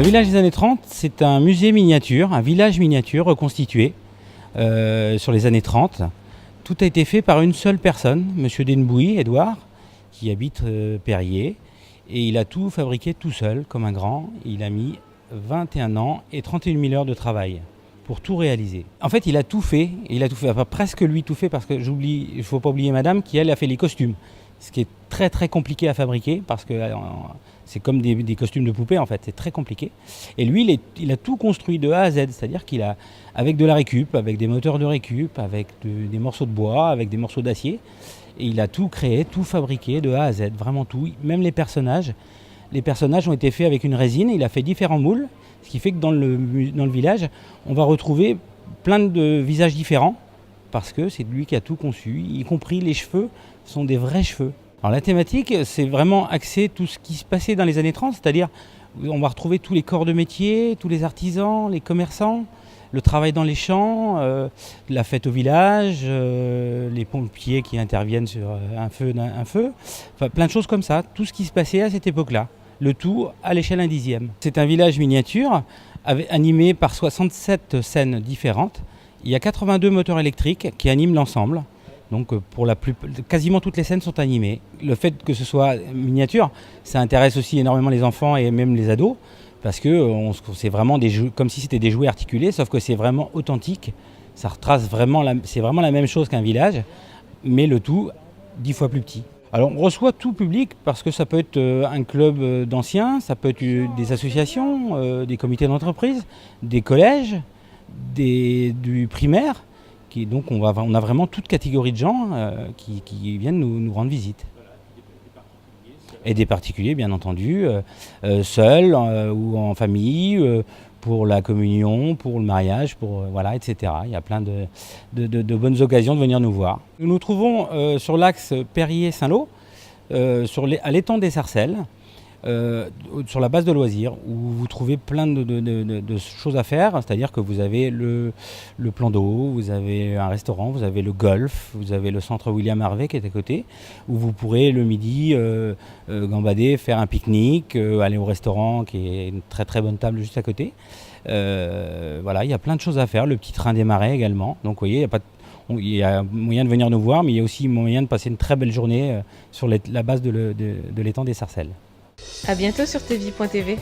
Le village des années 30, c'est un musée miniature, un village miniature reconstitué sur les années 30. Tout a été fait par une seule personne, M. Denbouy, Édouard, qui habite Périers. Et il a tout fabriqué tout seul, comme un grand. Il a mis 21 ans et 31 000 heures de travail pour tout réaliser. En fait, il a tout fait, enfin, presque lui tout fait, parce que il ne faut pas oublier madame qui, elle, a fait les costumes. Ce qui est très très compliqué à fabriquer, parce que c'est comme des costumes de poupée, en fait, c'est très compliqué. Et lui, il a tout construit de A à Z, c'est-à-dire qu'il a, avec de la récup, avec des moteurs de récup, avec des morceaux de bois, avec des morceaux d'acier, et il a tout créé, tout fabriqué de A à Z, vraiment tout, même les personnages. Les personnages ont été faits avec une résine, il a fait différents moules, ce qui fait que dans le village, on va retrouver plein de visages différents, parce que c'est lui qui a tout conçu, y compris les cheveux sont des vrais cheveux. Alors la thématique, c'est vraiment axé tout ce qui se passait dans les années 30, c'est-à-dire on va retrouver tous les corps de métier, tous les artisans, les commerçants, le travail dans les champs, la fête au village, les pompiers qui interviennent sur un feu, enfin plein de choses comme ça, tout ce qui se passait à cette époque-là, le tout à l'échelle 1/10. C'est un village miniature animé par 67 scènes différentes. Il y a 82 moteurs électriques qui animent l'ensemble. Donc quasiment toutes les scènes sont animées. Le fait que ce soit miniature, ça intéresse aussi énormément les enfants et même les ados, parce que c'est vraiment comme si c'était des jouets articulés, sauf que c'est vraiment authentique. Ça retrace vraiment, c'est vraiment la même chose qu'un village, mais le tout 10 fois plus petit. Alors on reçoit tout public, parce que ça peut être un club d'anciens, ça peut être des associations, des comités d'entreprise, des collèges, du primaire. Donc on a vraiment toute catégorie de gens qui viennent nous rendre visite. Et des particuliers, bien entendu, seuls ou en famille, pour la communion, pour le mariage, voilà, etc. Il y a plein de bonnes occasions de venir nous voir. Nous nous trouvons sur l'axe Périers-Saint-Lô, à l'étang des Sarcelles, sur la base de loisirs, où vous trouvez plein de choses à faire, c'est-à-dire que vous avez le plan d'eau, vous avez un restaurant, vous avez le golf, vous avez le centre William Harvey qui est à côté, où vous pourrez le midi gambader, faire un pique-nique, aller au restaurant qui est une très très bonne table juste à côté. Voilà, il y a plein de choses à faire, le petit train des marais également, donc vous voyez, il y a moyen de venir nous voir, mais il y a aussi moyen de passer une très belle journée sur la base de l'étang des Sarcelles. À bientôt sur tvie.tv.